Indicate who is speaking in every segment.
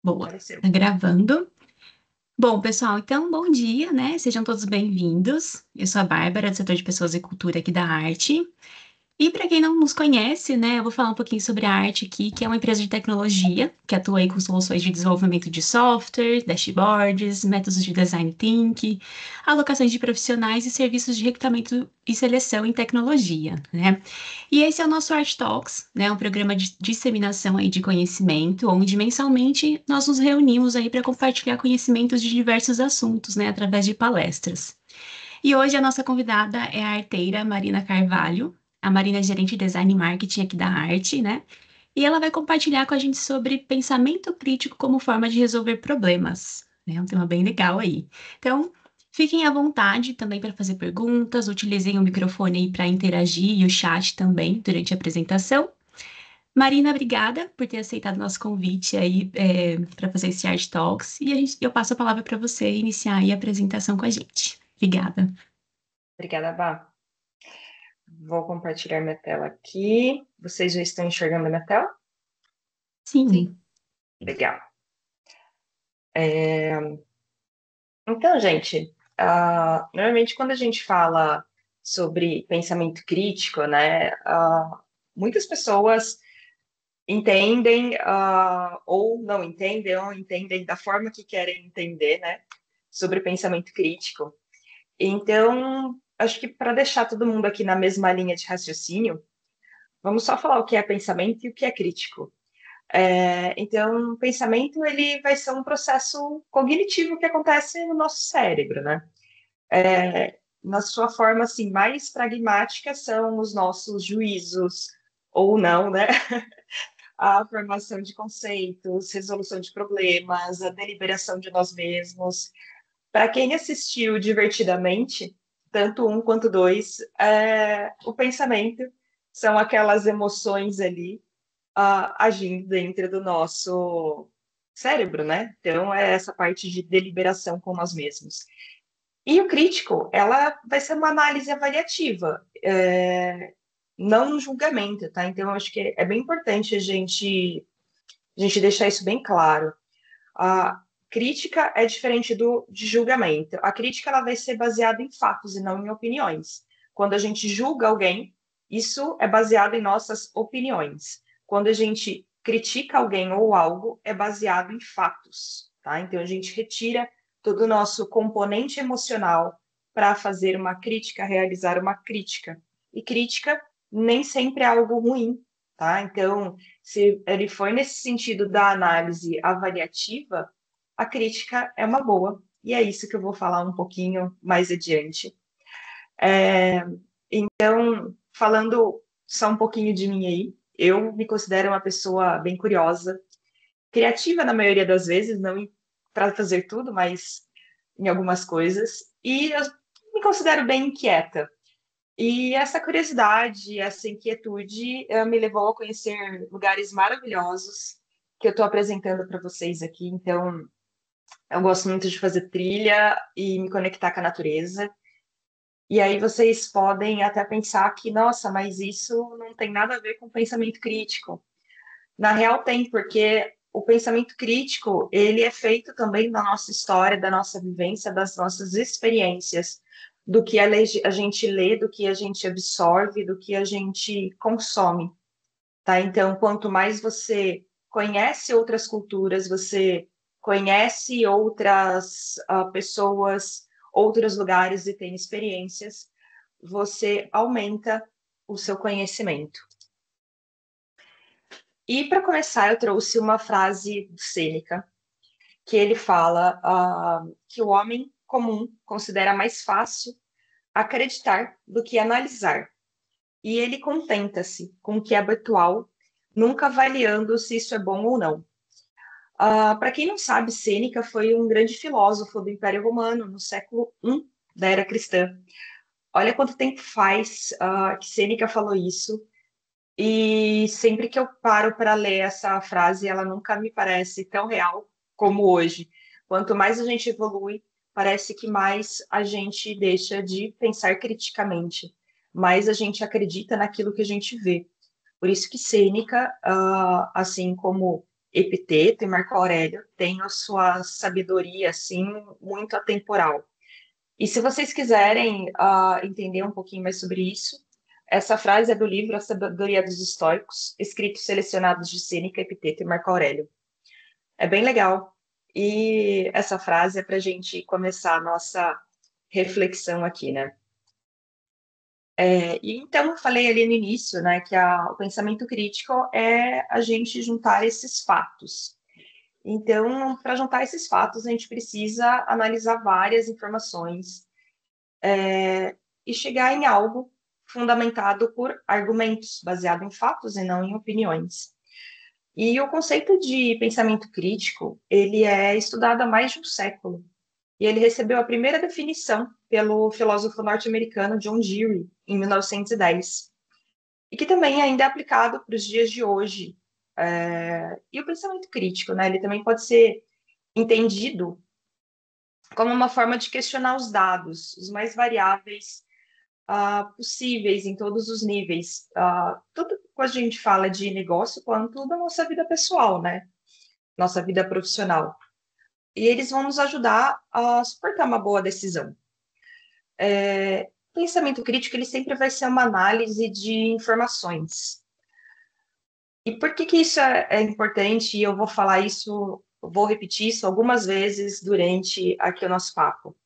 Speaker 1: Boa,
Speaker 2: Apareceu.
Speaker 1: tá gravando. Bom, pessoal, então, bom dia, né? Sejam todos bem-vindos. Eu sou a Bárbara, do setor de Pessoas e Cultura aqui da Arte. E para quem não nos conhece, né, eu vou falar um pouquinho sobre a Arte aqui, que é uma empresa de tecnologia que atua aí com soluções de desenvolvimento de software, dashboards, métodos de design thinking, alocações de profissionais e serviços de recrutamento e seleção em tecnologia, né? E esse é o nosso Art Talks, né, um programa de disseminação aí de conhecimento, onde mensalmente nós nos reunimos aí para compartilhar conhecimentos de diversos assuntos, né, através de palestras. E hoje a nossa convidada é a arteira Marina Carvalho. A Marina é gerente de design e marketing aqui da Arte, né? E ela vai compartilhar com a gente sobre pensamento crítico como forma de resolver problemas. É um tema bem legal aí. Então, fiquem à vontade também para fazer perguntas, utilizem o microfone aí para interagir e o chat também durante a apresentação. Marina, obrigada por ter aceitado nosso convite aí para fazer esse Art Talks. E eu passo a palavra para você iniciar aí a apresentação com a gente. Obrigada.
Speaker 2: Obrigada, Bá. Vou compartilhar minha tela aqui. Vocês já estão enxergando a minha tela?
Speaker 1: Sim.
Speaker 2: Legal. Então, gente, normalmente quando a gente fala sobre pensamento crítico, né, muitas pessoas entendem ou entendem da forma que querem entender, né, sobre pensamento crítico. Então, acho que para deixar todo mundo aqui na mesma linha de raciocínio, vamos só falar o que é pensamento e o que é crítico. Então, o pensamento ele vai ser um processo cognitivo que acontece no nosso cérebro, né? Na sua forma assim mais pragmática são os nossos juízos ou não, né? A formação de conceitos, resolução de problemas, a deliberação de nós mesmos. Para quem assistiu divertidamente, tanto um quanto dois, o pensamento são aquelas emoções ali agindo dentro do nosso cérebro, né? Então, é essa parte de deliberação com nós mesmos. E o crítico, ela vai ser uma análise avaliativa, não um julgamento, tá? Então, eu acho que é bem importante a gente deixar isso bem claro. A crítica é diferente de julgamento. A crítica ela vai ser baseada em fatos e não em opiniões. Quando a gente julga alguém, isso é baseado em nossas opiniões. Quando a gente critica alguém ou algo, é baseado em fatos, tá? Então a gente retira todo o nosso componente emocional para fazer uma crítica, realizar uma crítica. E crítica nem sempre é algo ruim, tá? Então, se ele foi nesse sentido da análise avaliativa, a crítica é uma boa. E é isso que eu vou falar um pouquinho mais adiante. Então, falando só um pouquinho de mim aí, eu me considero uma pessoa bem curiosa, criativa na maioria das vezes, não para fazer tudo, mas em algumas coisas. E eu me considero bem inquieta. E essa curiosidade, essa inquietude me levou a conhecer lugares maravilhosos que eu estou apresentando para vocês aqui. Então, eu gosto muito de fazer trilha e me conectar com a natureza. E aí vocês podem até pensar que, nossa, mas isso não tem nada a ver com pensamento crítico. Na real tem, porque o pensamento crítico, ele é feito também da nossa história, da nossa vivência, das nossas experiências, do que a gente lê, do que a gente absorve, do que a gente consome, tá? Então, quanto mais você conhece outras culturas, você conhece outras pessoas, outros lugares e tem experiências, você aumenta o seu conhecimento. E para começar, eu trouxe uma frase do Sêneca, que ele fala que o homem comum considera mais fácil acreditar do que analisar. E ele contenta-se com o que é habitual, nunca avaliando se isso é bom ou não. Para quem não sabe, Sêneca foi um grande filósofo do Império Romano no século I da Era Cristã. Olha quanto tempo faz que Sêneca falou isso. E sempre que eu paro para ler essa frase, ela nunca me parece tão real como hoje. Quanto mais a gente evolui, parece que mais a gente deixa de pensar criticamente, mais a gente acredita naquilo que a gente vê. Por isso que Sêneca, assim como Epiteto e Marco Aurélio têm a sua sabedoria, assim, muito atemporal. E se vocês quiserem entender um pouquinho mais sobre isso, essa frase é do livro A Sabedoria dos Estoicos, escritos selecionados de Sêneca, Epiteto e Marco Aurélio. É bem legal. E essa frase é para a gente começar a nossa reflexão aqui, né? E então, eu falei ali no início, né, que o pensamento crítico é a gente juntar esses fatos. Então, para juntar esses fatos, a gente precisa analisar várias informações e chegar em algo fundamentado por argumentos, baseado em fatos e não em opiniões. E o conceito de pensamento crítico, ele é estudado há mais de um século. E ele recebeu a primeira definição pelo filósofo norte-americano John Dewey, em 1910. E que também ainda é aplicado para os dias de hoje. E o pensamento crítico, né? Ele também pode ser entendido como uma forma de questionar os dados, os mais variáveis possíveis em todos os níveis. Tudo quando a gente fala de negócio, quanto da nossa vida pessoal, né? Nossa vida profissional. E eles vão nos ajudar a suportar uma boa decisão. O pensamento crítico, ele sempre vai ser uma análise de informações. E por que que isso é importante? E eu vou falar isso, vou repetir isso algumas vezes durante aqui o nosso papo.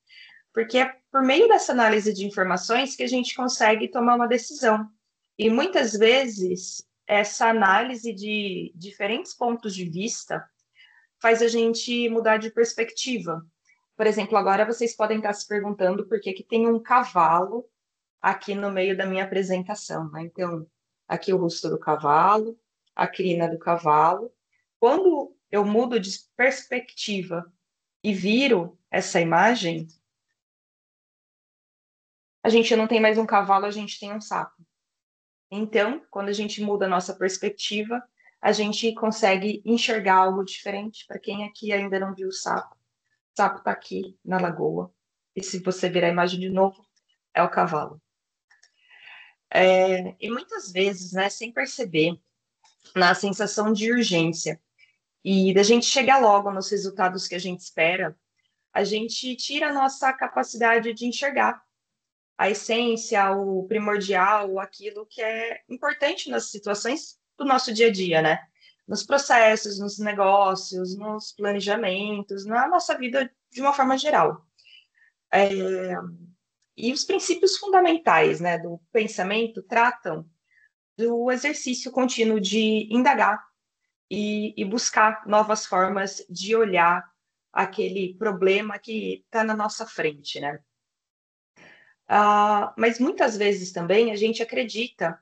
Speaker 2: Porque é por meio dessa análise de informações que a gente consegue tomar uma decisão. E muitas vezes essa análise de diferentes pontos de vista faz a gente mudar de perspectiva. Por exemplo, agora vocês podem estar se perguntando por que que tem um cavalo aqui no meio da minha apresentação, né? Então, aqui o rosto do cavalo, a crina do cavalo. Quando eu mudo de perspectiva e viro essa imagem, a gente não tem mais um cavalo, a gente tem um sapo. Então, quando a gente muda a nossa perspectiva, a gente consegue enxergar algo diferente. Para quem aqui ainda não viu o sapo está aqui na lagoa. E se você virar a imagem de novo, é o cavalo. E muitas vezes, né, sem perceber, na sensação de urgência e da gente chegar logo nos resultados que a gente espera, a gente tira a nossa capacidade de enxergar a essência, o primordial, aquilo que é importante nas situações do nosso dia a dia, né? Nos processos, nos negócios, nos planejamentos, na nossa vida de uma forma geral. E os princípios fundamentais, né, do pensamento tratam do exercício contínuo de indagar e buscar novas formas de olhar aquele problema que está na nossa frente, né? Mas muitas vezes também a gente acredita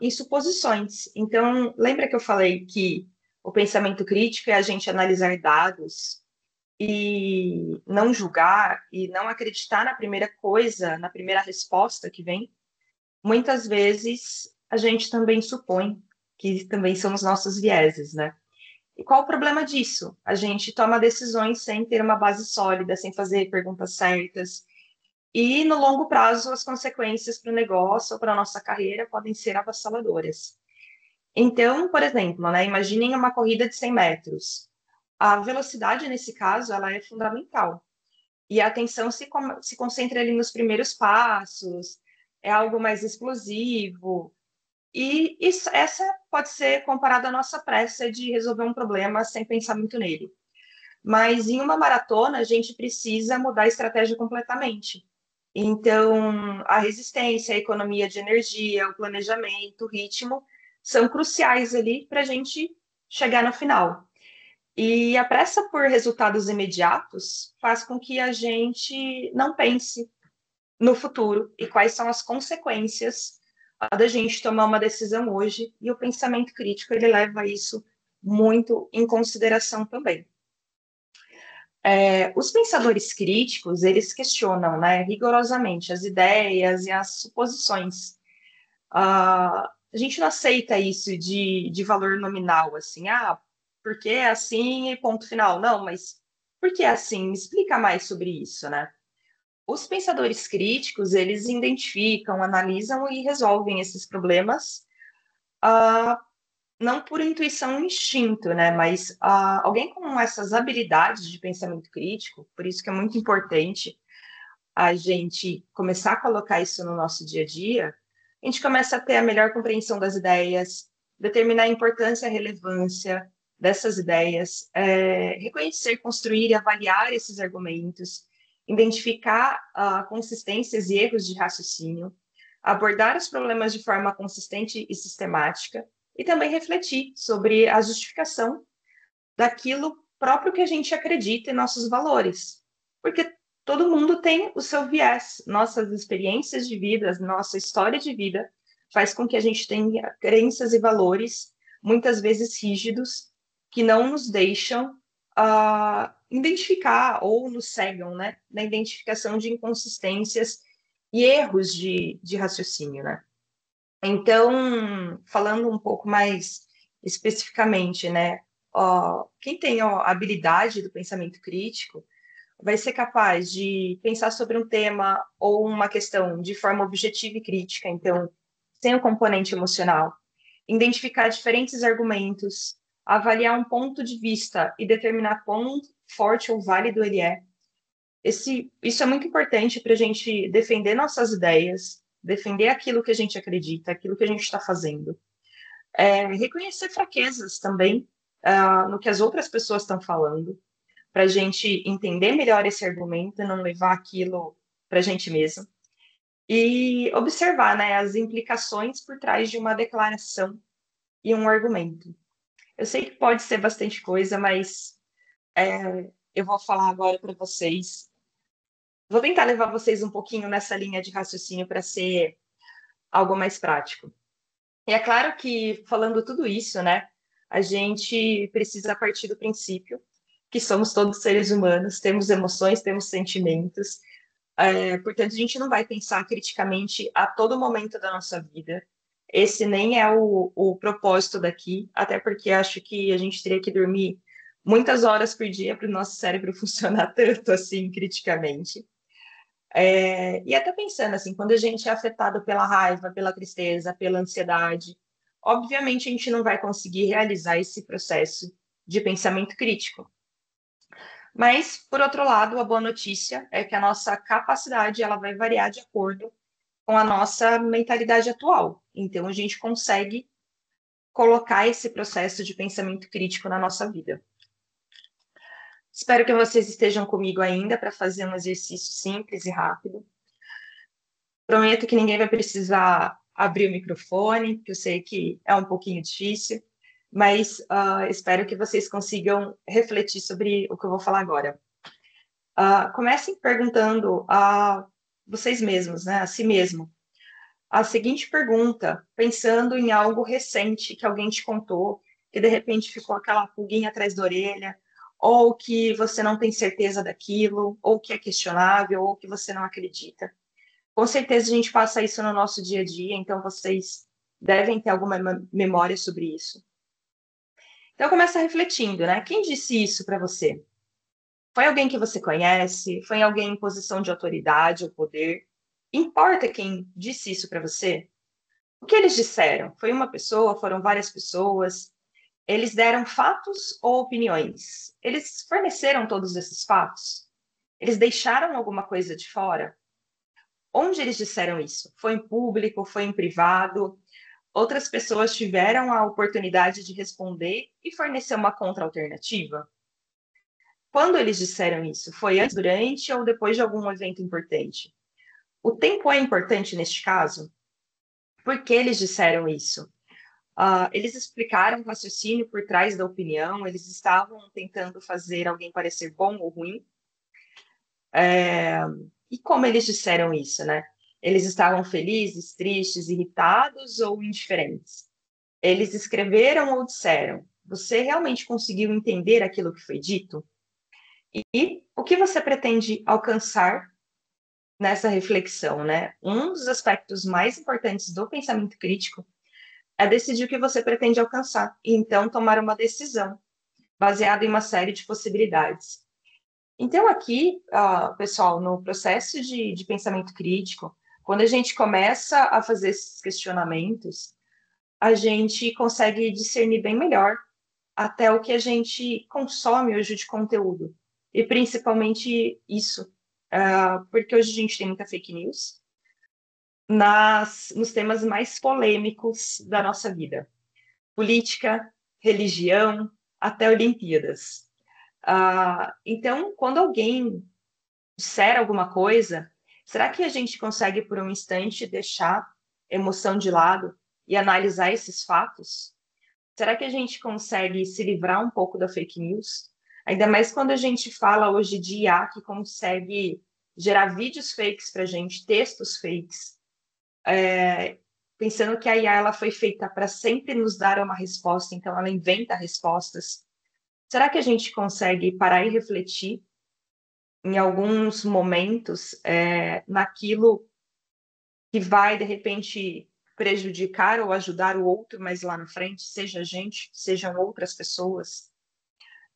Speaker 2: em suposições. Então, lembra que eu falei que o pensamento crítico é a gente analisar dados e não julgar e não acreditar na primeira coisa, na primeira resposta que vem? Muitas vezes a gente também supõe que também são os nossos vieses, né? E qual o problema disso? A gente toma decisões sem ter uma base sólida, sem fazer perguntas certas. E no longo prazo, as consequências para o negócio ou para a nossa carreira podem ser avassaladoras. Então, por exemplo, né, imaginem uma corrida de 100 metros. A velocidade, nesse caso, ela é fundamental. E a atenção se concentra ali nos primeiros passos, é algo mais explosivo. E essa pode ser comparada à nossa pressa de resolver um problema sem pensar muito nele. Mas em uma maratona, a gente precisa mudar a estratégia completamente. Então, a resistência, a economia de energia, o planejamento, o ritmo, são cruciais ali para a gente chegar no final. E a pressa por resultados imediatos faz com que a gente não pense no futuro e quais são as consequências da gente tomar uma decisão hoje. E o pensamento crítico, ele leva isso muito em consideração também. Os pensadores críticos, eles questionam, né, rigorosamente as ideias e as suposições. A gente não aceita isso de valor nominal, assim, porque é assim e ponto final. Não, mas por que é assim? Me explica mais sobre isso, né? Os pensadores críticos, eles identificam, analisam e resolvem esses problemas não por intuição ou instinto, né? Mas alguém com essas habilidades de pensamento crítico, por isso que é muito importante a gente começar a colocar isso no nosso dia a dia, a gente começa a ter a melhor compreensão das ideias, determinar a importância e a relevância dessas ideias, reconhecer, construir e avaliar esses argumentos, identificar consistências e erros de raciocínio, abordar os problemas de forma consistente e sistemática, e também refletir sobre a justificação daquilo próprio que a gente acredita e nossos valores. Porque todo mundo tem o seu viés, nossas experiências de vida, nossa história de vida faz com que a gente tenha crenças e valores, muitas vezes rígidos, que não nos deixam identificar ou nos cegam, né, na identificação de inconsistências e erros de raciocínio, né? Então, falando um pouco mais especificamente, né, quem tem a habilidade do pensamento crítico vai ser capaz de pensar sobre um tema ou uma questão de forma objetiva e crítica, então, sem o componente emocional, identificar diferentes argumentos, avaliar um ponto de vista e determinar quão forte ou válido ele é. Isso é muito importante para a gente defender nossas ideias, defender aquilo que a gente acredita, aquilo que a gente está fazendo. Reconhecer fraquezas também no que as outras pessoas estão falando, para a gente entender melhor esse argumento e não levar aquilo para a gente mesmo. E observar, né, as implicações por trás de uma declaração e um argumento. Eu sei que pode ser bastante coisa, mas eu vou falar agora para vocês. Vou tentar levar vocês um pouquinho nessa linha de raciocínio para ser algo mais prático. E é claro que, falando tudo isso, né, a gente precisa partir do princípio que somos todos seres humanos, temos emoções, temos sentimentos, portanto, a gente não vai pensar criticamente a todo momento da nossa vida. Esse nem é o propósito daqui, até porque acho que a gente teria que dormir muitas horas por dia para o nosso cérebro funcionar tanto assim criticamente. E até pensando assim, quando a gente é afetado pela raiva, pela tristeza, pela ansiedade, obviamente a gente não vai conseguir realizar esse processo de pensamento crítico. Mas, por outro lado, a boa notícia é que a nossa capacidade ela vai variar de acordo com a nossa mentalidade atual. Então, a gente consegue colocar esse processo de pensamento crítico na nossa vida. Espero que vocês estejam comigo ainda para fazer um exercício simples e rápido. Prometo que ninguém vai precisar abrir o microfone, que eu sei que é um pouquinho difícil, mas espero que vocês consigam refletir sobre o que eu vou falar agora. Comecem perguntando a vocês mesmos, né, a si mesmo, a seguinte pergunta, pensando em algo recente que alguém te contou, que de repente ficou aquela pulguinha atrás da orelha, ou que você não tem certeza daquilo, ou que é questionável, ou que você não acredita. Com certeza a gente passa isso no nosso dia a dia, então vocês devem ter alguma memória sobre isso. Então começa refletindo, né? Quem disse isso para você? Foi alguém que você conhece? Foi alguém em posição de autoridade ou poder? Importa quem disse isso para você? O que eles disseram? Foi uma pessoa? Foram várias pessoas? Eles deram fatos ou opiniões? Eles forneceram todos esses fatos? Eles deixaram alguma coisa de fora? Onde eles disseram isso? Foi em público? Foi em privado? Outras pessoas tiveram a oportunidade de responder e fornecer uma contra-alternativa? Quando eles disseram isso? Foi antes, durante ou depois de algum evento importante? O tempo é importante neste caso? Por que eles disseram isso? Eles explicaram o raciocínio por trás da opinião? Eles estavam tentando fazer alguém parecer bom ou ruim? E como eles disseram isso, né? Eles estavam felizes, tristes, irritados ou indiferentes? Eles escreveram ou disseram? Você realmente conseguiu entender aquilo que foi dito? E o que você pretende alcançar nessa reflexão, né? Um dos aspectos mais importantes do pensamento crítico é decidir o que você pretende alcançar e então tomar uma decisão baseada em uma série de possibilidades. Então, aqui, pessoal, no processo de pensamento crítico, quando a gente começa a fazer esses questionamentos, a gente consegue discernir bem melhor até o que a gente consome hoje de conteúdo. E principalmente isso, porque hoje a gente tem muita fake news nos temas mais polêmicos da nossa vida. Política, religião, até Olimpíadas. Então, quando alguém disser alguma coisa, será que a gente consegue, por um instante, deixar emoção de lado e analisar esses fatos? Será que a gente consegue se livrar um pouco da fake news? Ainda mais quando a gente fala hoje de IA que consegue gerar vídeos fakes para a gente, textos fakes, pensando que a IA ela foi feita para sempre nos dar uma resposta, então ela inventa respostas. Será que a gente consegue parar e refletir em alguns momentos naquilo que vai, de repente, prejudicar ou ajudar o outro mais lá na frente, seja a gente, sejam outras pessoas?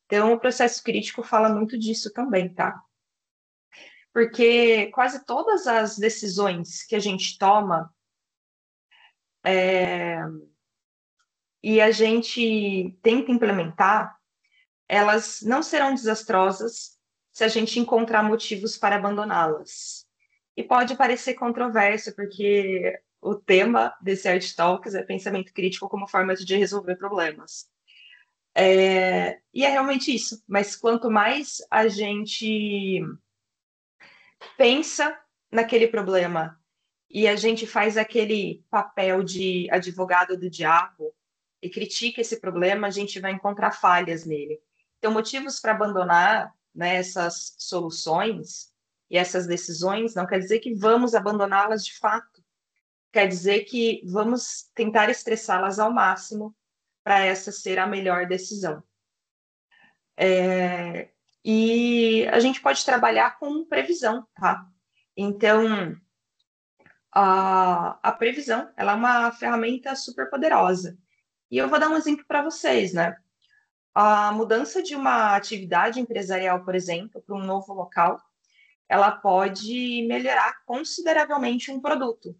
Speaker 2: Então, o processo crítico fala muito disso também, tá? Porque quase todas as decisões que a gente toma e a gente tenta implementar, elas não serão desastrosas se a gente encontrar motivos para abandoná-las. E pode parecer controverso, porque o tema desse Art Talks é pensamento crítico como forma de resolver problemas. E é realmente isso. Mas quanto mais a gente pensa naquele problema e a gente faz aquele papel de advogado do diabo e critica esse problema, a gente vai encontrar falhas nele. Então, motivos para abandonar, né, essas soluções e essas decisões não quer dizer que vamos abandoná-las de fato. Quer dizer que vamos tentar estressá-las ao máximo para essa ser a melhor decisão. E a gente pode trabalhar com previsão, tá? Então, a previsão, ela é uma ferramenta super poderosa. E eu vou dar um exemplo para vocês, né? A mudança de uma atividade empresarial, por exemplo, para um novo local, ela pode melhorar consideravelmente um produto,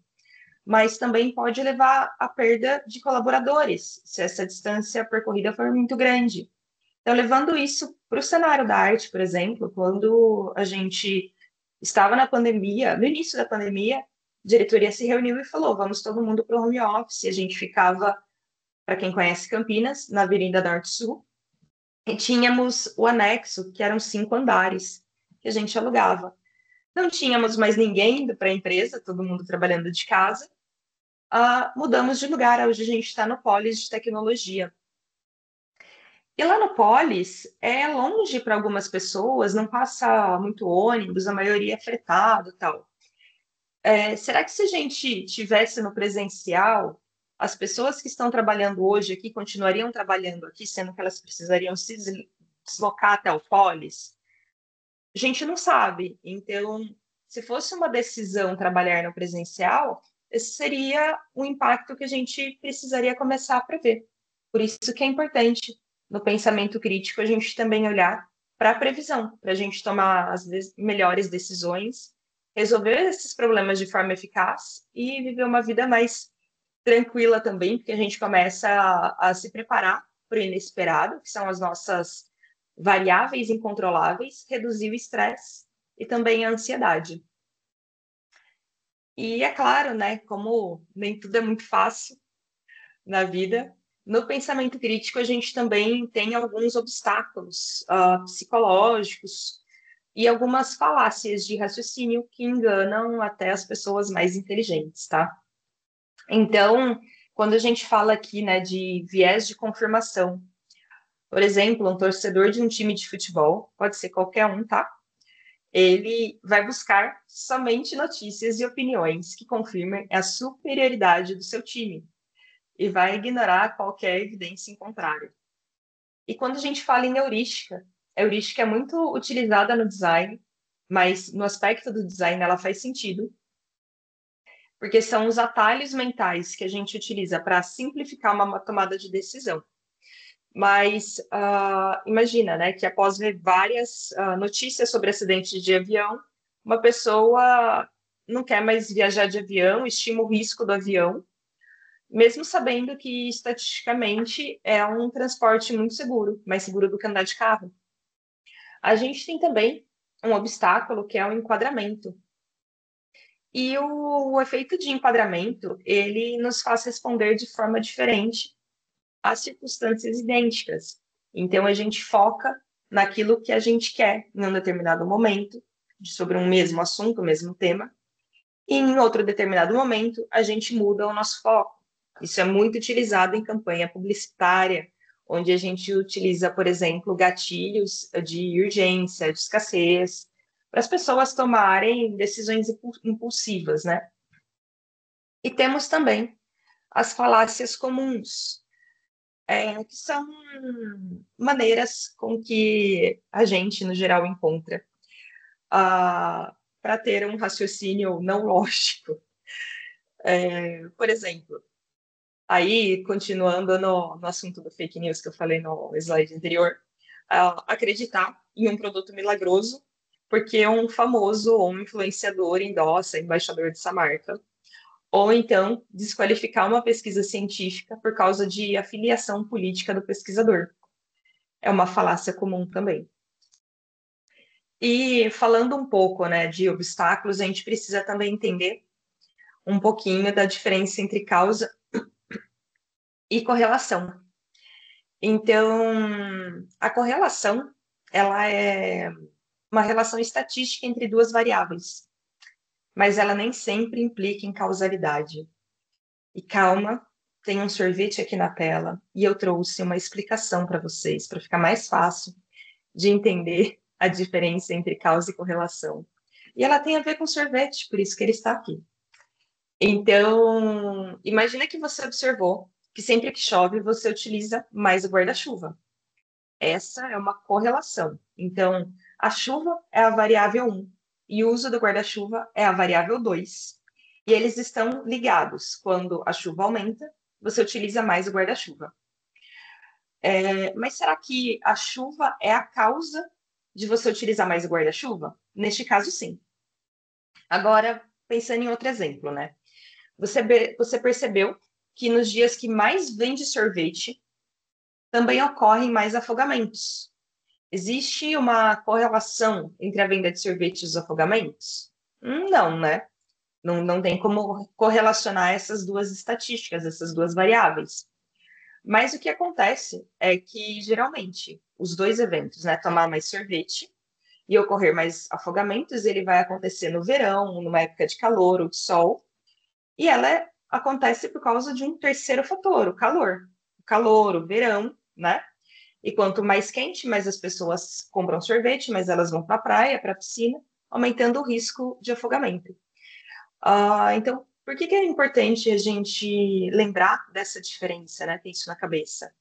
Speaker 2: mas também pode levar à perda de colaboradores, se essa distância percorrida for muito grande. Então, levando isso para o cenário da arte, por exemplo, quando a gente estava na pandemia, no início da pandemia, a diretoria se reuniu e falou: vamos todo mundo para o home office. A gente ficava, para quem conhece Campinas, na Avenida Norte Sul, e tínhamos o anexo, que eram 5 andares, que a gente alugava. Não tínhamos mais ninguém indo para a empresa, todo mundo trabalhando de casa. Mudamos de lugar, hoje a gente está no Polis de Tecnologia. E lá no Polis é longe para algumas pessoas, não passa muito ônibus, a maioria é fretado e tal. Será que se a gente tivesse no presencial, as pessoas que estão trabalhando hoje aqui continuariam trabalhando aqui, sendo que elas precisariam se deslocar até o Polis? A gente não sabe. Então, se fosse uma decisão trabalhar no presencial, esse seria um impacto que a gente precisaria começar a prever. Por isso que é importante, no pensamento crítico, a gente também olhar para a previsão, para a gente tomar as melhores decisões, resolver esses problemas de forma eficaz e viver uma vida mais tranquila também, porque a gente começa a se preparar para o inesperado, que são as nossas variáveis incontroláveis, reduzir o estresse e também a ansiedade. E é claro, né, como nem tudo é muito fácil na vida, no pensamento crítico a gente também tem alguns obstáculos psicológicos e algumas falácias de raciocínio que enganam até as pessoas mais inteligentes, tá? Então, quando a gente fala aqui, né, de viés de confirmação, por exemplo, um torcedor de um time de futebol, pode ser qualquer um, tá? Ele vai buscar somente notícias e opiniões que confirmem a superioridade do seu time e vai ignorar qualquer evidência em contrário. E quando a gente fala em heurística, a heurística é muito utilizada no design, mas no aspecto do design ela faz sentido, porque são os atalhos mentais que a gente utiliza para simplificar uma tomada de decisão. Mas imagina, né, que após ver várias notícias sobre acidentes de avião, uma pessoa não quer mais viajar de avião, estima o risco do avião mesmo sabendo que estatisticamente é um transporte muito seguro, mais seguro do que andar de carro. A gente tem também um obstáculo que é o enquadramento. E o efeito de enquadramento, ele nos faz responder de forma diferente às circunstâncias idênticas. Então, a gente foca naquilo que a gente quer em um determinado momento, sobre um mesmo assunto, o mesmo tema, e em outro determinado momento, a gente muda o nosso foco. Isso é muito utilizado em campanha publicitária, onde a gente utiliza, por exemplo, gatilhos de urgência, de escassez, para as pessoas tomarem decisões impulsivas, né? E temos também as falácias comuns, que são maneiras com que a gente, no geral, encontra para ter um raciocínio não lógico. Por exemplo, aí, continuando no assunto do fake news que eu falei no slide anterior, acreditar em um produto milagroso porque um famoso ou um influenciador endossa, embaixador dessa marca. Ou então, desqualificar uma pesquisa científica por causa de afiliação política do pesquisador. É uma falácia comum também. E falando um pouco, né, de obstáculos, a gente precisa também entender um pouquinho da diferença entre causa e correlação. Então, a correlação, ela é uma relação estatística entre duas variáveis, mas ela nem sempre implica em causalidade. E calma, tem um sorvete aqui na tela e eu trouxe uma explicação para vocês, para ficar mais fácil de entender a diferença entre causa e correlação. E ela tem a ver com sorvete, por isso que ele está aqui. Então, imagina que você observou que sempre que chove você utiliza mais o guarda-chuva. Essa é uma correlação. Então, a chuva é a variável 1 e o uso do guarda-chuva é a variável 2. E eles estão ligados. Quando a chuva aumenta, você utiliza mais o guarda-chuva. Mas será que a chuva é a causa de você utilizar mais o guarda-chuva? Neste caso, sim. Agora, pensando em outro exemplo, né? Você percebeu que nos dias que mais vende sorvete, também ocorrem mais afogamentos. Existe uma correlação entre a venda de sorvete e os afogamentos? Não, né? Não tem como correlacionar essas duas estatísticas, essas duas variáveis. Mas o que acontece é que, geralmente, os dois eventos, né, tomar mais sorvete e ocorrer mais afogamentos, ele vai acontecer no verão, numa época de calor ou de sol, e ela acontece por causa de um terceiro fator, o calor. O calor, o verão, né? E quanto mais quente, mais as pessoas compram sorvete, mais elas vão para a praia, para a piscina, aumentando o risco de afogamento. Então, por que é importante a gente lembrar dessa diferença, né? Ter isso na cabeça?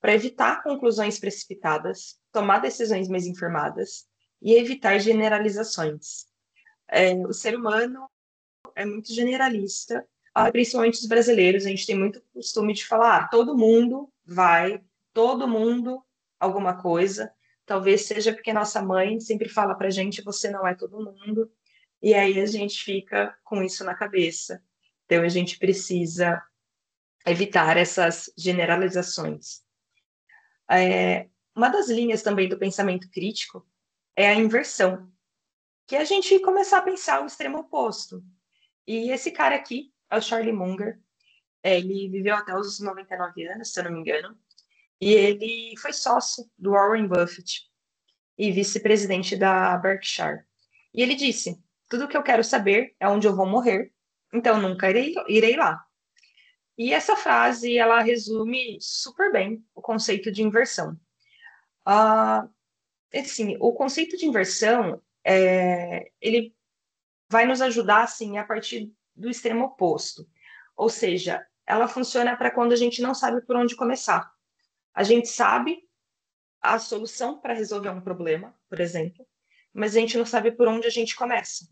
Speaker 2: Para evitar conclusões precipitadas, tomar decisões mais informadas e evitar generalizações. O ser humano é muito generalista, principalmente os brasileiros, a gente tem muito costume de falar, todo mundo vai, todo mundo alguma coisa. Talvez seja porque nossa mãe sempre fala para a gente, você não é todo mundo, e aí a gente fica com isso na cabeça. Então a gente precisa evitar essas generalizações. Uma das linhas também do pensamento crítico é a inversão, que é a gente começar a pensar o extremo oposto. E esse cara aqui é o Charlie Munger. Ele viveu até os 99 anos, se eu não me engano. E ele foi sócio do Warren Buffett e vice-presidente da Berkshire. E ele disse: tudo o que eu quero saber é onde eu vou morrer, então nunca irei lá. E essa frase, ela resume super bem o conceito de inversão. Ah, assim, o conceito de inversão, ele vai nos ajudar, assim, a partir do extremo oposto. Ou seja, ela funciona para quando a gente não sabe por onde começar. A gente sabe a solução para resolver um problema, por exemplo, mas a gente não sabe por onde a gente começa.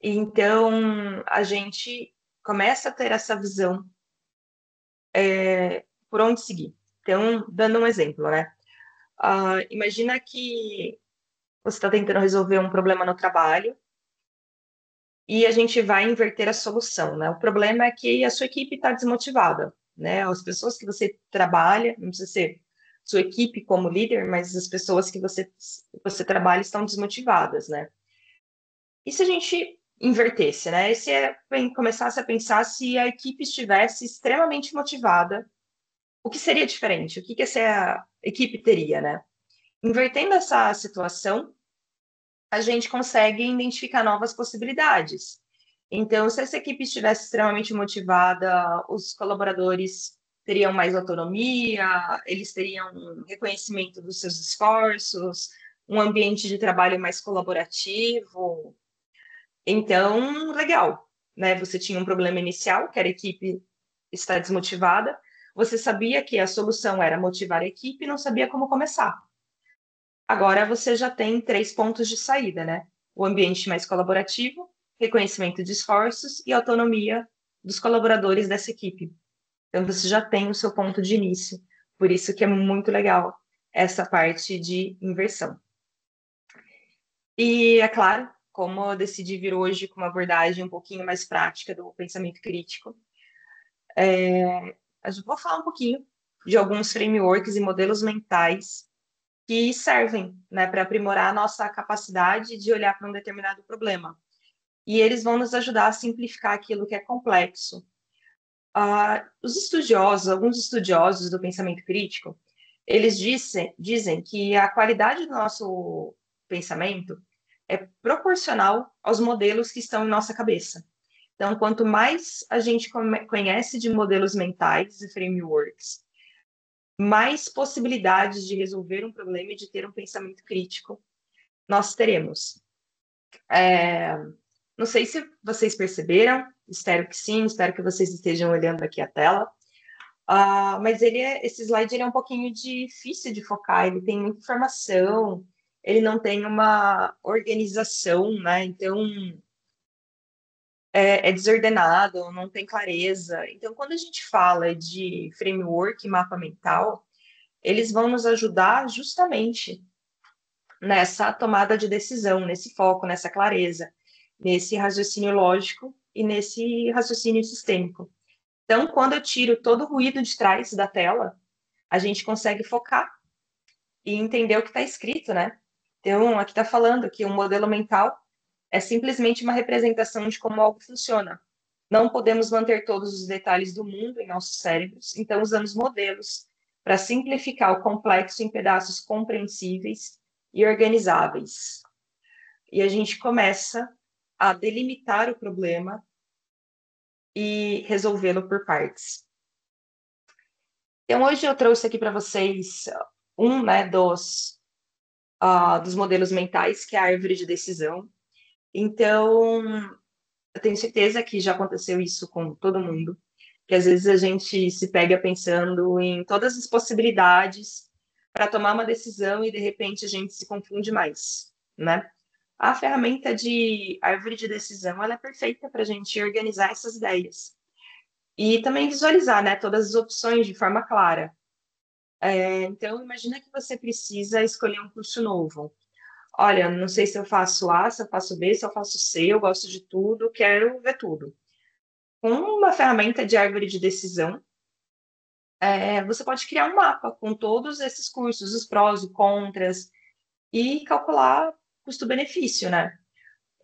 Speaker 2: Então, a gente começa a ter essa visão por onde seguir. Então, dando um exemplo, né? Imagina que você está tentando resolver um problema no trabalho e a gente vai inverter a solução, né? O problema é que a sua equipe está desmotivada, né? As pessoas que você trabalha, não precisa ser sua equipe como líder, mas as pessoas que você trabalha estão desmotivadas, né? E se a gente invertesse, né? E se começasse a pensar se a equipe estivesse extremamente motivada, o que seria diferente? O que essa equipe teria, né? Invertendo essa situação, a gente consegue identificar novas possibilidades. Então, se essa equipe estivesse extremamente motivada, os colaboradores teriam mais autonomia, eles teriam um reconhecimento dos seus esforços, um ambiente de trabalho mais colaborativo. Então, legal, né? Você tinha um problema inicial, que era a equipe está desmotivada, você sabia que a solução era motivar a equipe e não sabia como começar. Agora você já tem 3 pontos de saída, né? O ambiente mais colaborativo, reconhecimento de esforços e autonomia dos colaboradores dessa equipe. Então você já tem o seu ponto de início. Por isso que é muito legal essa parte de inversão. E é claro, como eu decidi vir hoje com uma abordagem um pouquinho mais prática do pensamento crítico, eu vou falar um pouquinho de alguns frameworks e modelos mentais que servem, né, para aprimorar a nossa capacidade de olhar para um determinado problema. E eles vão nos ajudar a simplificar aquilo que é complexo. Alguns estudiosos do pensamento crítico, eles dizem que a qualidade do nosso pensamento é proporcional aos modelos que estão em nossa cabeça. Então, quanto mais a gente conhece de modelos mentais e frameworks, mais possibilidades de resolver um problema e de ter um pensamento crítico nós teremos. Não sei se vocês perceberam, espero que sim, espero que vocês estejam olhando aqui a tela, mas esse slide ele é um pouquinho difícil de focar, ele tem muita informação, ele não tem uma organização, né? Então, é desordenado, não tem clareza. Então, quando a gente fala de framework e mapa mental, eles vão nos ajudar justamente nessa tomada de decisão, nesse foco, nessa clareza, nesse raciocínio lógico e nesse raciocínio sistêmico. Então, quando eu tiro todo o ruído de trás da tela, a gente consegue focar e entender o que está escrito, né? Então, aqui está falando que um modelo mental é simplesmente uma representação de como algo funciona. Não podemos manter todos os detalhes do mundo em nossos cérebros, então usamos modelos para simplificar o complexo em pedaços compreensíveis e organizáveis. E a gente começa a delimitar o problema e resolvê-lo por partes. Então, hoje eu trouxe aqui para vocês né, dos modelos mentais, que é a árvore de decisão. Então, eu tenho certeza que já aconteceu isso com todo mundo, que às vezes a gente se pega pensando em todas as possibilidades para tomar uma decisão e de repente a gente se confunde mais, né? A ferramenta de árvore de decisão ela é perfeita para a gente organizar essas ideias e também visualizar, né, todas as opções de forma clara. Então, imagina que você precisa escolher um curso novo. Olha, não sei se eu faço A, se eu faço B, se eu faço C, eu gosto de tudo, quero ver tudo. Com uma ferramenta de árvore de decisão, você pode criar um mapa com todos esses cursos, os prós e contras, e calcular custo-benefício, né?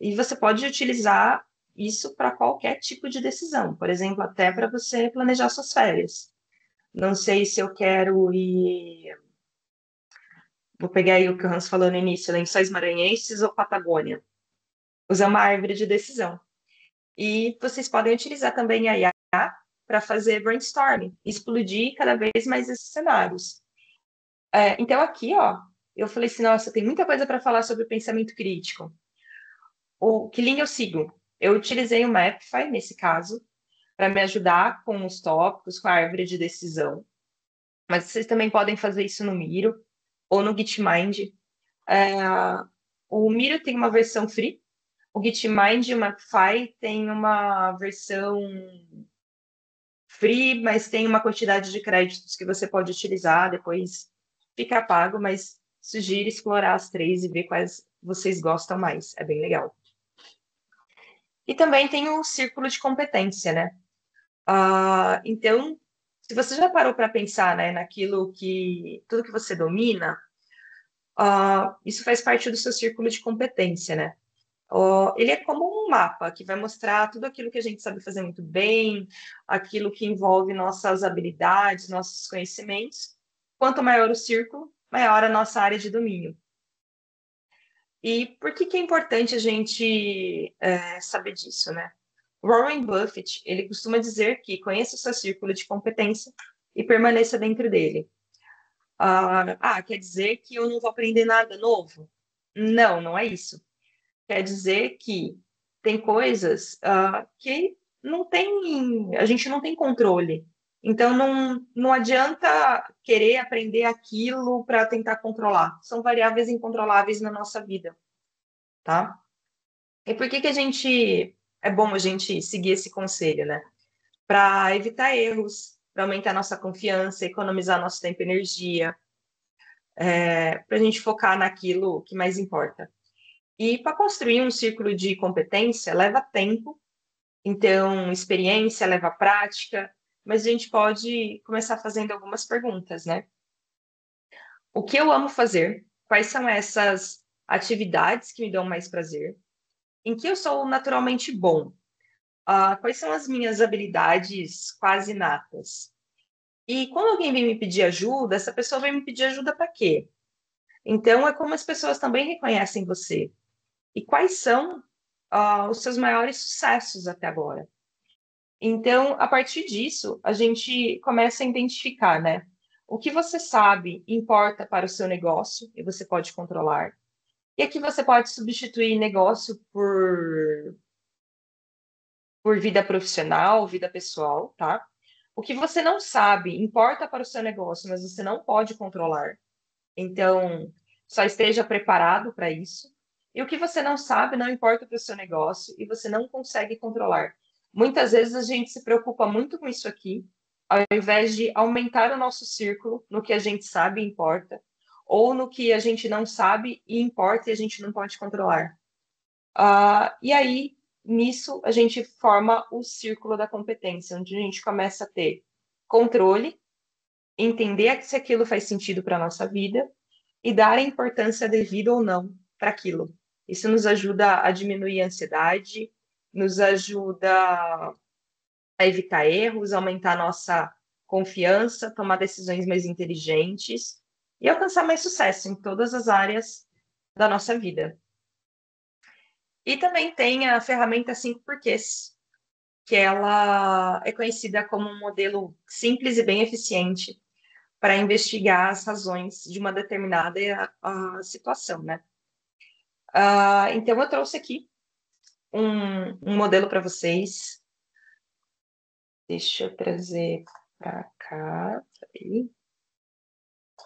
Speaker 2: E você pode utilizar isso para qualquer tipo de decisão, por exemplo, até para você planejar suas férias. Não sei se eu quero ir. Vou pegar aí o que o Hans falou no início, Lençóis Maranhenses ou Patagônia. Usar uma árvore de decisão. E vocês podem utilizar também a IA para fazer brainstorming, explodir cada vez mais esses cenários. Então, aqui, ó, eu falei assim: nossa, tem muita coisa para falar sobre pensamento crítico. Que linha eu sigo? Eu utilizei o Mapify, nesse caso, para me ajudar com os tópicos, com a árvore de decisão. Mas vocês também podem fazer isso no Miro ou no Gitmind. É, o Miro tem uma versão free, o Gitmind e o Mapify tem uma versão free, mas tem uma quantidade de créditos que você pode utilizar, depois fica pago, mas sugiro explorar as três e ver quais vocês gostam mais. É bem legal. E também tem o círculo de competência, né? Então, se você já parou para pensar, né, naquilo que tudo que você domina, isso faz parte do seu círculo de competência, né? Ele é como um mapa que vai mostrar tudo aquilo que a gente sabe fazer muito bem, aquilo que envolve nossas habilidades, nossos conhecimentos. Quanto maior o círculo, maior a nossa área de domínio. E por que que é importante a gente saber disso, né? Warren Buffett, ele costuma dizer que conheça o seu círculo de competência e permaneça dentro dele. Quer dizer que eu não vou aprender nada novo? Não, não é isso. Quer dizer que tem coisas que não tem, a gente não tem controle. Então, não adianta querer aprender aquilo para tentar controlar. São variáveis incontroláveis na nossa vida, tá? E por que que é bom a gente seguir esse conselho, né? Para evitar erros, para aumentar nossa confiança, economizar nosso tempo e energia, para a gente focar naquilo que mais importa. E para construir um círculo de competência leva tempo, então experiência leva prática, mas a gente pode começar fazendo algumas perguntas, né? O que eu amo fazer? Quais são essas atividades que me dão mais prazer? Em que eu sou naturalmente bom? Quais são as minhas habilidades quase inatas? E quando alguém vem me pedir ajuda, essa pessoa vem me pedir ajuda para quê? Então, é como as pessoas também reconhecem você. E quais são os seus maiores sucessos até agora? Então, a partir disso, a gente começa a identificar, né? O que você sabe importa para o seu negócio e você pode controlar. E aqui você pode substituir negócio por vida profissional, vida pessoal, tá? O que você não sabe importa para o seu negócio, mas você não pode controlar. Então, só esteja preparado para isso. E o que você não sabe não importa para o seu negócio e você não consegue controlar. Muitas vezes a gente se preocupa muito com isso aqui, ao invés de aumentar o nosso círculo no que a gente sabe e importa, ou no que a gente não sabe e importa e a gente não pode controlar. E aí, nisso, a gente forma o círculo da competência, onde a gente começa a ter controle, entender se aquilo faz sentido para a nossa vida e dar a importância devida ou não para aquilo. Isso nos ajuda a diminuir a ansiedade, nos ajuda a evitar erros, aumentar a nossa confiança, tomar decisões mais inteligentes e alcançar mais sucesso em todas as áreas da nossa vida. E também tem a ferramenta 5 porquês, que ela é conhecida como um modelo simples e bem eficiente para investigar as razões de uma determinada situação, né? Então, eu trouxe aqui um modelo para vocês. Deixa eu trazer para cá. Peraí.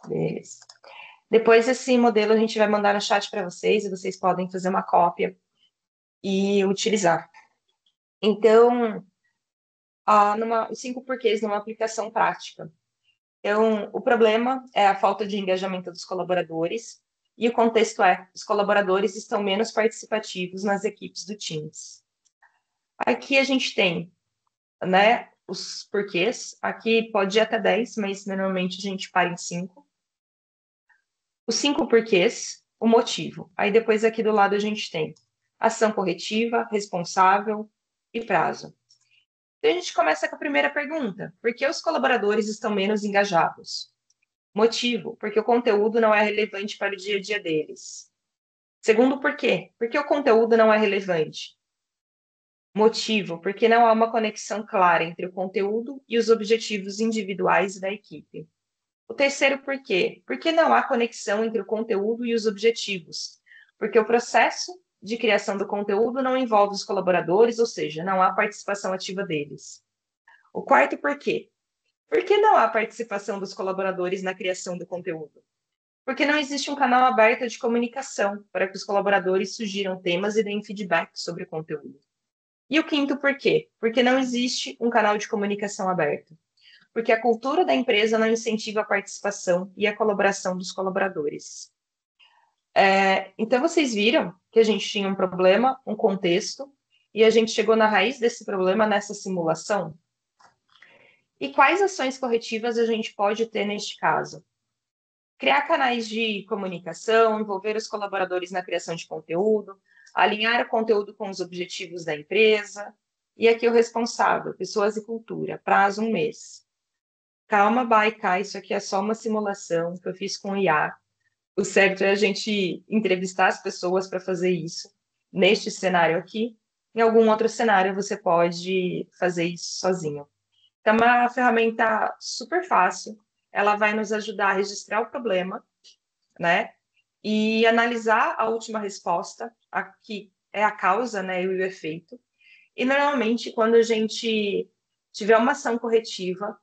Speaker 2: Beleza. Depois, esse modelo a gente vai mandar no chat para vocês e vocês podem fazer uma cópia e utilizar. Então, os 5 porquês numa aplicação prática. Então, o problema é a falta de engajamento dos colaboradores, e o contexto é: os colaboradores estão menos participativos nas equipes do Teams. Aqui a gente tem, né, os porquês. Aqui pode ir até 10, mas normalmente a gente para em 5. Os 5 porquês, o motivo. Aí depois aqui do lado a gente tem ação corretiva, responsável e prazo. Então a gente começa com a primeira pergunta: por que os colaboradores estão menos engajados? Motivo: porque o conteúdo não é relevante para o dia a dia deles. Segundo porquê: porque o conteúdo não é relevante. Motivo: porque não há uma conexão clara entre o conteúdo e os objetivos individuais da equipe. O terceiro porquê: porque não há conexão entre o conteúdo e os objetivos. Porque o processo de criação do conteúdo não envolve os colaboradores, ou seja, não há participação ativa deles. O quarto porquê: porque não há participação dos colaboradores na criação do conteúdo. Porque não existe um canal aberto de comunicação para que os colaboradores sugiram temas e deem feedback sobre o conteúdo. E o quinto porquê? Porque não existe um canal de comunicação aberto. Porque a cultura da empresa não incentiva a participação e a colaboração dos colaboradores. Então, vocês viram que a gente tinha um problema, um contexto, e a gente chegou na raiz desse problema nessa simulação? E quais ações corretivas a gente pode ter neste caso? Criar canais de comunicação, envolver os colaboradores na criação de conteúdo, alinhar o conteúdo com os objetivos da empresa. E aqui o responsável, pessoas e cultura, prazo 1 mês. Calma, Baiká, isso aqui é só uma simulação que eu fiz com o IA. O certo é a gente entrevistar as pessoas para fazer isso. Neste cenário aqui, em algum outro cenário você pode fazer isso sozinho. Então, é uma ferramenta super fácil. Ela vai nos ajudar a registrar o problema, né? E analisar a última resposta, que é a causa, né, e o efeito. E normalmente, quando a gente tiver uma ação corretiva,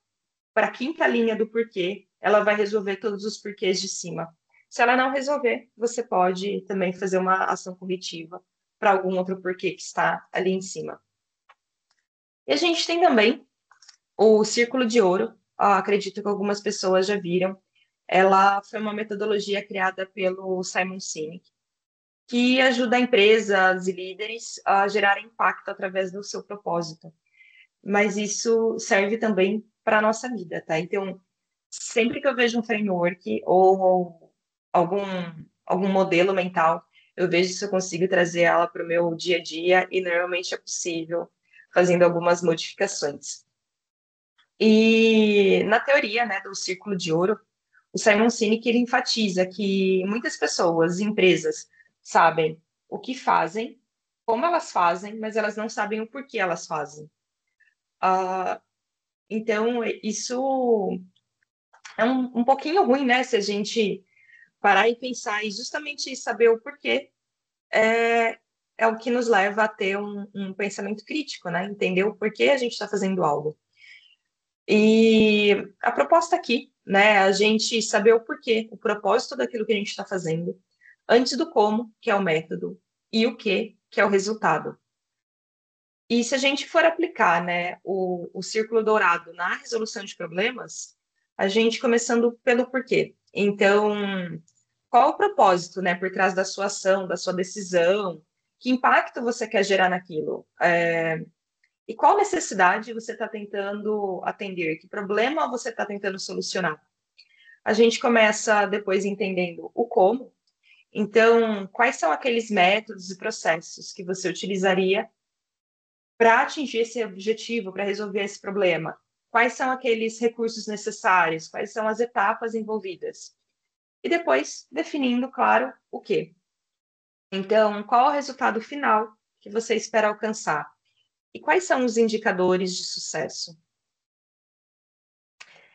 Speaker 2: para a quinta linha do porquê, ela vai resolver todos os porquês de cima. Se ela não resolver, você pode também fazer uma ação corretiva para algum outro porquê que está ali em cima. E a gente tem também o Círculo de Ouro. Acredito que algumas pessoas já viram. Ela foi uma metodologia criada pelo Simon Sinek, que ajuda empresas e líderes a gerar impacto através do seu propósito. Mas isso serve também para a nossa vida, tá? Então, sempre que eu vejo um framework ou algum modelo mental, eu vejo se eu consigo trazer ela para o meu dia a dia e normalmente é possível fazendo algumas modificações. E na teoria, né, do Círculo de Ouro, o Simon Sinek ele enfatiza que muitas pessoas, empresas, sabem o que fazem, como elas fazem, mas elas não sabem o porquê elas fazem. Uh, então, isso é um pouquinho ruim, né? Se a gente parar e pensar e justamente saber o porquê é o que nos leva a ter um pensamento crítico, né? Entender o porquê a gente está fazendo algo. E a proposta aqui, né, é a gente saber o porquê, o propósito daquilo que a gente está fazendo, antes do como, que é o método, e o que é o resultado. E se a gente for aplicar, né, o círculo dourado na resolução de problemas, a gente começando pelo porquê. Então, qual o propósito, né, por trás da sua ação, da sua decisão? Que impacto você quer gerar naquilo? E qual necessidade você está tentando atender? Que problema você está tentando solucionar? A gente começa depois entendendo o como. Então, quais são aqueles métodos e processos que você utilizaria para atingir esse objetivo, para resolver esse problema? Quais são aqueles recursos necessários? Quais são as etapas envolvidas? E depois definindo, claro, o quê. Então, qual é o resultado final que você espera alcançar? E quais são os indicadores de sucesso?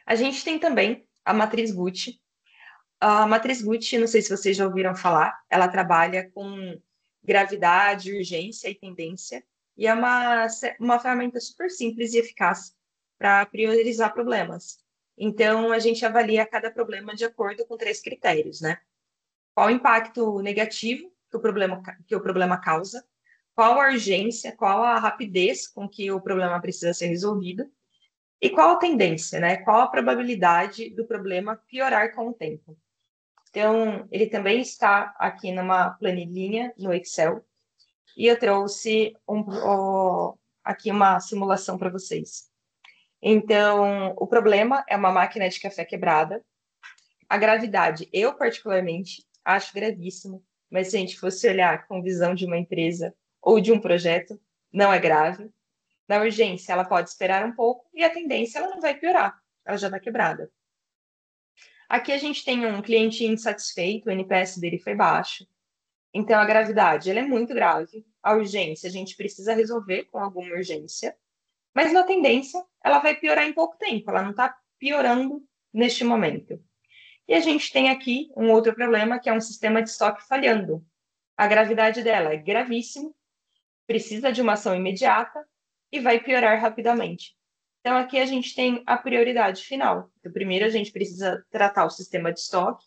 Speaker 2: A gente tem também a matriz Gucci. A matriz Gucci, não sei se vocês já ouviram falar, ela trabalha com gravidade, urgência e tendência, e é uma ferramenta super simples e eficaz para priorizar problemas. Então, a gente avalia cada problema de acordo com 3 critérios, né? Qual o impacto negativo que o problema causa, qual a urgência, qual a rapidez com que o problema precisa ser resolvido, e qual a tendência, né? Qual a probabilidade do problema piorar com o tempo. Então, ele também está aqui numa planilhinha no Excel, e eu trouxe aqui uma simulação para vocês. Então, o problema é uma máquina de café quebrada. A gravidade, eu particularmente acho gravíssimo, mas se a gente fosse olhar com visão de uma empresa ou de um projeto, não é grave. Na urgência, ela pode esperar um pouco e a tendência ela não vai piorar, ela já está quebrada. Aqui a gente tem um cliente insatisfeito, o NPS dele foi baixo. Então, a gravidade ela é muito grave. A urgência, a gente precisa resolver com alguma urgência. Mas, na tendência, ela vai piorar em pouco tempo. Ela não está piorando neste momento. E a gente tem aqui um outro problema, que é um sistema de estoque falhando. A gravidade dela é gravíssima, precisa de uma ação imediata e vai piorar rapidamente. Então, aqui a gente tem a prioridade final. Então, primeiro, a gente precisa tratar o sistema de estoque.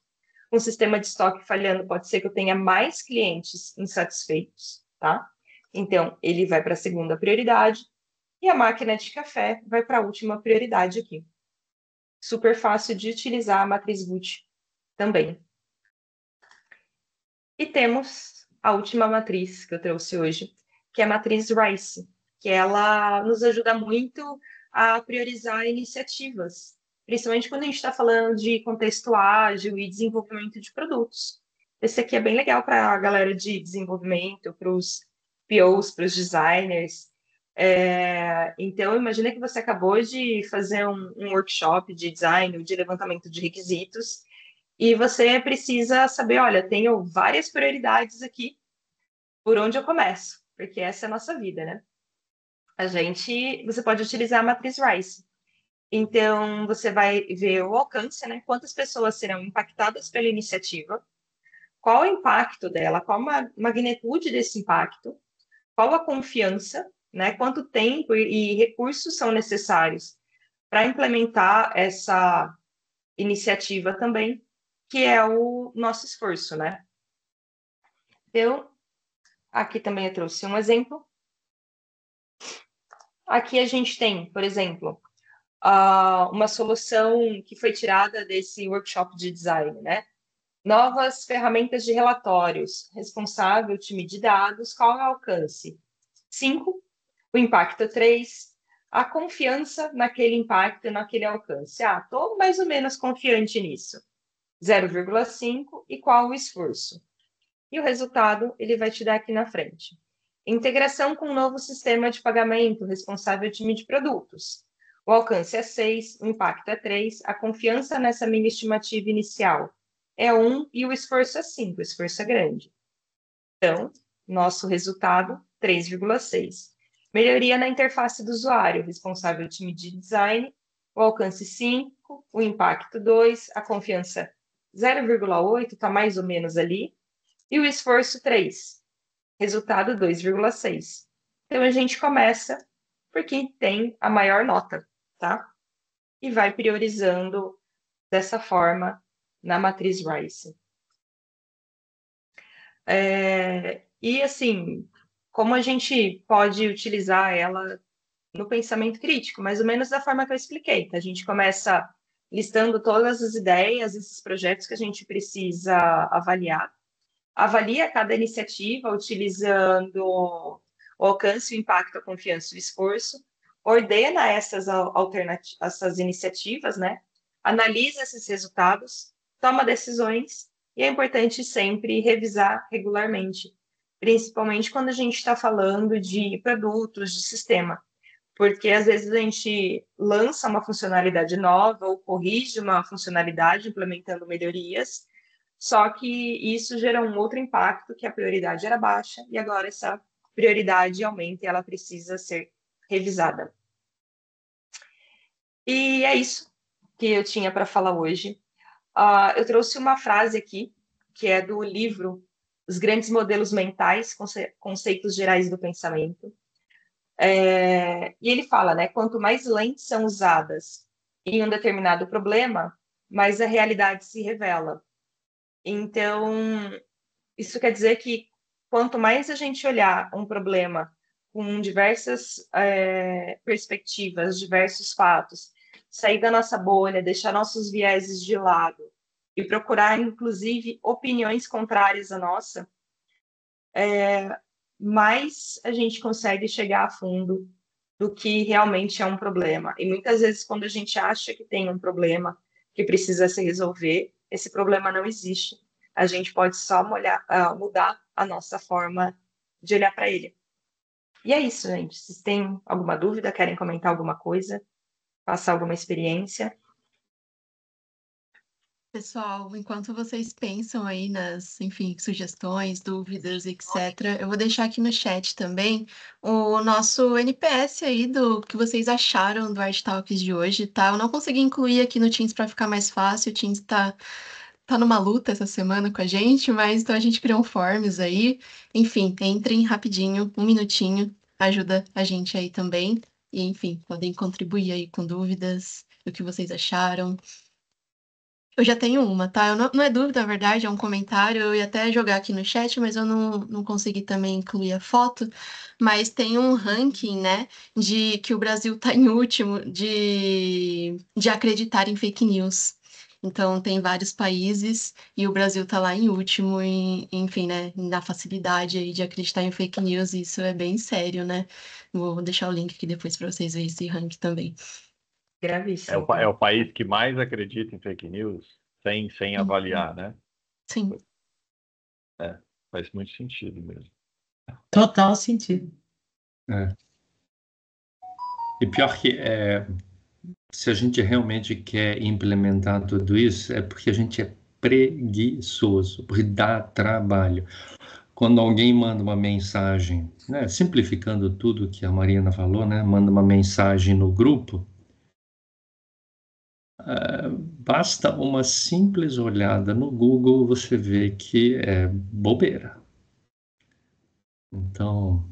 Speaker 2: Um sistema de estoque falhando pode ser que eu tenha mais clientes insatisfeitos, tá? Então, ele vai para a segunda prioridade e a máquina de café vai para a última prioridade aqui. Super fácil de utilizar a matriz Gucci também. E temos a última matriz que eu trouxe hoje, que é a matriz Rice, que ela nos ajuda muito a priorizar iniciativas, principalmente quando a gente está falando de contexto ágil e desenvolvimento de produtos. Esse aqui é bem legal para a galera de desenvolvimento, para os POs, para os designers. Então, imagina que você acabou de fazer um workshop de design, de levantamento de requisitos, e você precisa saber, olha, tenho várias prioridades aqui, por onde eu começo? Porque essa é a nossa vida, né? Você pode utilizar a matriz Rice. Então, você vai ver o alcance, né? Quantas pessoas serão impactadas pela iniciativa, qual o impacto dela, qual a magnitude desse impacto, qual a confiança, né? Quanto tempo e recursos são necessários para implementar essa iniciativa também, que é o nosso esforço, né? Então, aqui também eu trouxe um exemplo. Aqui a gente tem, por exemplo, uma solução que foi tirada desse workshop de design, né? Novas ferramentas de relatórios, responsável, time de dados, qual é o alcance? 5, o impacto é 3, a confiança naquele impacto, naquele alcance. Estou mais ou menos confiante nisso. 0,5 e qual o esforço? E o resultado ele vai te dar aqui na frente. Integração com um novo sistema de pagamento, responsável time de produtos. O alcance é 6, o impacto é 3, a confiança nessa minha estimativa inicial é 1 e o esforço é 5, o esforço é grande. Então, nosso resultado, 3,6. Melhoria na interface do usuário, responsável time de design, o alcance 5, o impacto 2, a confiança 0,8, está mais ou menos ali, e o esforço 3, resultado 2,6. Então, a gente começa porque tem a maior nota, tá? E vai priorizando dessa forma na matriz Rice. E, assim, como a gente pode utilizar ela no pensamento crítico? Mais ou menos da forma que eu expliquei. Tá? A gente começa listando todas as ideias, esses projetos que a gente precisa avaliar. Avalia cada iniciativa utilizando o alcance, o impacto, a confiança e o esforço. Ordena essas iniciativas, né? Analisa esses resultados, toma decisões e é importante sempre revisar regularmente, principalmente quando a gente está falando de produtos, de sistema, porque às vezes a gente lança uma funcionalidade nova ou corrige uma funcionalidade implementando melhorias, só que isso gera um outro impacto, que a prioridade era baixa, e agora essa prioridade aumenta e ela precisa ser revisada. E é isso que eu tinha para falar hoje. Eu trouxe uma frase aqui, que é do livro Os Grandes Modelos Mentais, Conceitos Gerais do Pensamento. E ele fala, né, quanto mais lentes são usadas em um determinado problema, mais a realidade se revela. Então, isso quer dizer que quanto mais a gente olhar um problema com diversas perspectivas, diversos fatos, sair da nossa bolha, deixar nossos vieses de lado e procurar, inclusive, opiniões contrárias à nossa, mais a gente consegue chegar a fundo do que realmente é um problema. E muitas vezes, quando a gente acha que tem um problema que precisa se resolver, esse problema não existe. A gente pode só mudar a nossa forma de olhar para ele. E é isso, gente. Vocês têm alguma dúvida, querem comentar alguma coisa, passar alguma experiência?
Speaker 3: Pessoal, enquanto vocês pensam aí nas, enfim, sugestões, dúvidas, etc., eu vou deixar aqui no chat também o nosso NPS aí do que vocês acharam do Art Talks de hoje, tá? Eu não consegui incluir aqui no Teams para ficar mais fácil, o Teams tá numa luta essa semana com a gente, mas então a gente criou um forms aí. Enfim, entrem rapidinho, um minutinho, ajuda a gente aí também. E, enfim, podem contribuir aí com dúvidas, o que vocês acharam. Eu já tenho uma, tá? Não é dúvida, na verdade, é um comentário. Eu ia até jogar aqui no chat, mas eu não consegui também incluir a foto. Mas tem um ranking, né, de que o Brasil tá em último de acreditar em fake news. Então, tem vários países e o Brasil está lá em último, enfim, né, na facilidade aí de acreditar em fake news, e isso é bem sério, né? Vou deixar o link aqui depois para vocês verem esse ranking também.
Speaker 2: Gravíssimo,
Speaker 4: É
Speaker 2: tá?
Speaker 4: o país que mais acredita em fake news, sem
Speaker 3: Sim,
Speaker 4: avaliar, né?
Speaker 3: sim.
Speaker 4: É, faz muito sentido mesmo.
Speaker 5: Total sentido.
Speaker 6: E pior que se a gente realmente quer implementar tudo isso, é porque a gente é preguiçoso, porque dá trabalho. Quando alguém manda uma mensagem, né, simplificando tudo que a Marina falou, né, manda uma mensagem no grupo, basta uma simples olhada no Google, você vê que é bobeira. Então,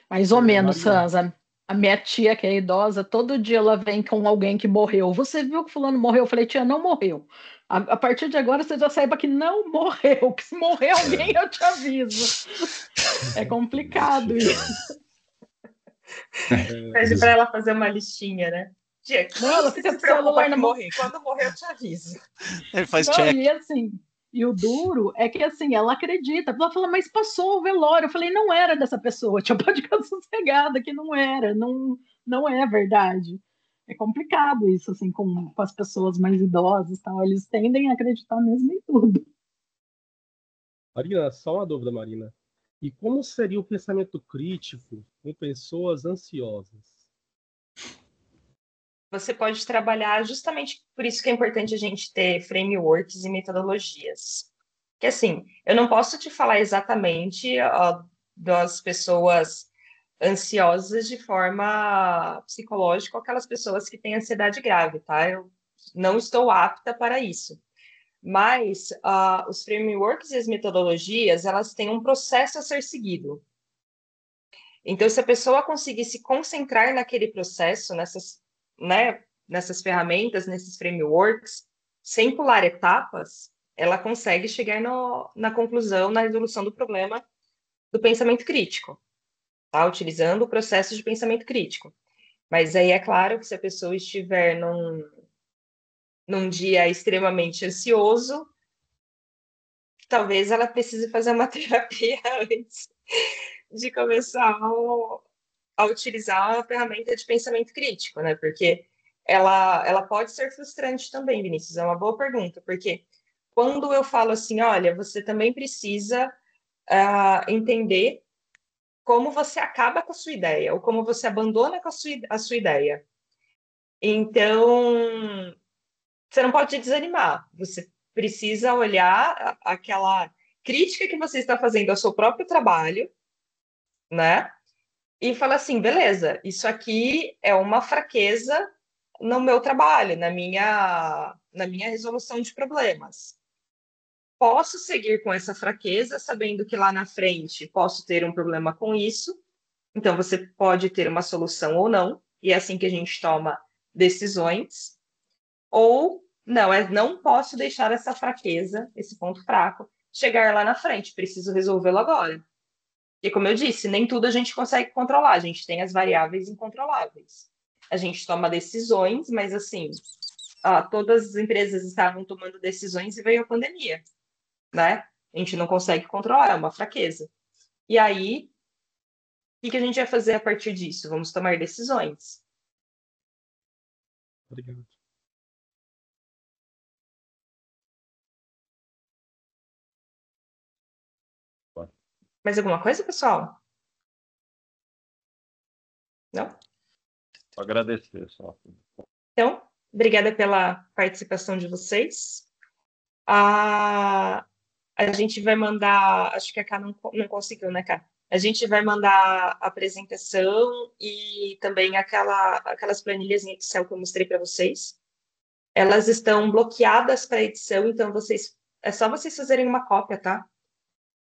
Speaker 7: Mais ou menos,
Speaker 8: Marina.
Speaker 7: Sansa. A minha tia, que é idosa, todo dia ela vem com alguém que morreu. Você viu que fulano morreu? Eu falei, tia, não morreu. A partir de agora você já saiba que não morreu, que se morrer alguém eu te aviso. É complicado isso.
Speaker 2: Pede para ela fazer uma listinha, né? Tia,
Speaker 7: Não, ela
Speaker 2: quem
Speaker 7: fica
Speaker 2: se
Speaker 7: com o celular
Speaker 2: preocupa
Speaker 7: na
Speaker 2: que
Speaker 7: mão.
Speaker 2: morrer? Quando morrer, eu te aviso.
Speaker 8: Ele faz
Speaker 7: Não,
Speaker 8: check.
Speaker 7: e assim, e o duro é que assim, ela acredita. Ela fala, mas passou o velório. Eu falei, não era dessa pessoa, tia, pode ficar sossegada que não era, não é verdade. É complicado isso, assim, com as pessoas mais idosas, tal. Eles tendem a acreditar mesmo em tudo.
Speaker 8: Marina, só uma dúvida, Marina. E como seria o pensamento crítico com pessoas ansiosas?
Speaker 2: Você pode trabalhar justamente por isso que é importante a gente ter frameworks e metodologias. Que assim, eu não posso te falar exatamente das pessoas ansiosas de forma psicológica ou aquelas pessoas que têm ansiedade grave, tá? Eu não estou apta para isso. Mas os frameworks e as metodologias, elas têm um processo a ser seguido. Então, se a pessoa conseguir se concentrar naquele processo, nessas ferramentas, nesses frameworks, sem pular etapas, ela consegue chegar na conclusão, na resolução do problema do pensamento crítico, tá? Utilizando o processo de pensamento crítico. Mas aí é claro que se a pessoa estiver num dia extremamente ansioso, talvez ela precise fazer uma terapia antes de começar a utilizar a ferramenta de pensamento crítico, né? Porque ela pode ser frustrante também, Vinícius. É uma boa pergunta, porque quando eu falo assim, olha, você também precisa entender como você acaba com a sua ideia, ou como você abandona com a sua ideia. Então, você não pode desanimar. Você precisa olhar aquela crítica que você está fazendo ao seu próprio trabalho, né? E falar assim, beleza, isso aqui é uma fraqueza no meu trabalho, na minha resolução de problemas. Posso seguir com essa fraqueza, sabendo que lá na frente posso ter um problema com isso. Então, você pode ter uma solução ou não, e é assim que a gente toma decisões. Ou, não posso deixar essa fraqueza, esse ponto fraco, chegar lá na frente, preciso resolvê-lo agora. E como eu disse, nem tudo a gente consegue controlar, a gente tem as variáveis incontroláveis. A gente toma decisões, mas assim, todas as empresas estavam tomando decisões e veio a pandemia, né? A gente não consegue controlar, é uma fraqueza. E aí, o que a gente vai fazer a partir disso? Vamos tomar decisões.
Speaker 8: Obrigado.
Speaker 2: Mais alguma coisa, pessoal? Não?
Speaker 4: Vou agradecer só.
Speaker 2: Então, obrigada pela participação de vocês. A gente vai mandar, acho que a Cá não conseguiu, né, Cá? A gente vai mandar a apresentação e também aquelas planilhas em Excel que eu mostrei para vocês. Elas estão bloqueadas para edição, então é só vocês fazerem uma cópia, tá?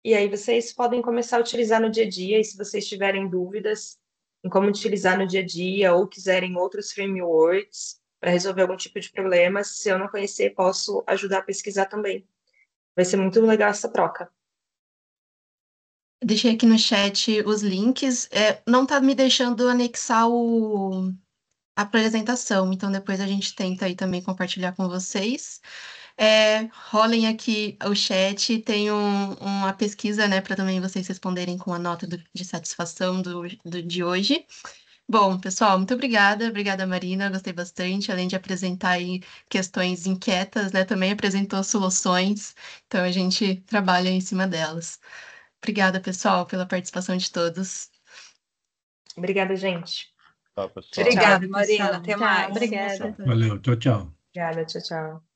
Speaker 2: E aí vocês podem começar a utilizar no dia a dia, e se vocês tiverem dúvidas em como utilizar no dia a dia, ou quiserem outros frameworks para resolver algum tipo de problema, se eu não conhecer, posso ajudar a pesquisar também. Vai ser muito legal essa troca.
Speaker 3: Deixei aqui no chat os links. Não tá me deixando anexar apresentação, então depois a gente tenta aí também compartilhar com vocês. Rolem aqui o chat, tem uma pesquisa, né, para também vocês responderem com a nota de satisfação de hoje. Bom, pessoal, muito obrigada. Obrigada, Marina. Gostei bastante. Além de apresentar aí questões inquietas, né? Também apresentou soluções. Então, a gente trabalha em cima delas. Obrigada, pessoal, pela participação de todos.
Speaker 2: Obrigada, gente.
Speaker 4: Tchau, pessoal.
Speaker 2: Tchau, tchau.
Speaker 9: Obrigada, Marina. Até
Speaker 1: Tchau,
Speaker 9: mais.
Speaker 1: obrigada.
Speaker 5: Valeu, tchau, tchau.
Speaker 2: Obrigada, tchau, tchau.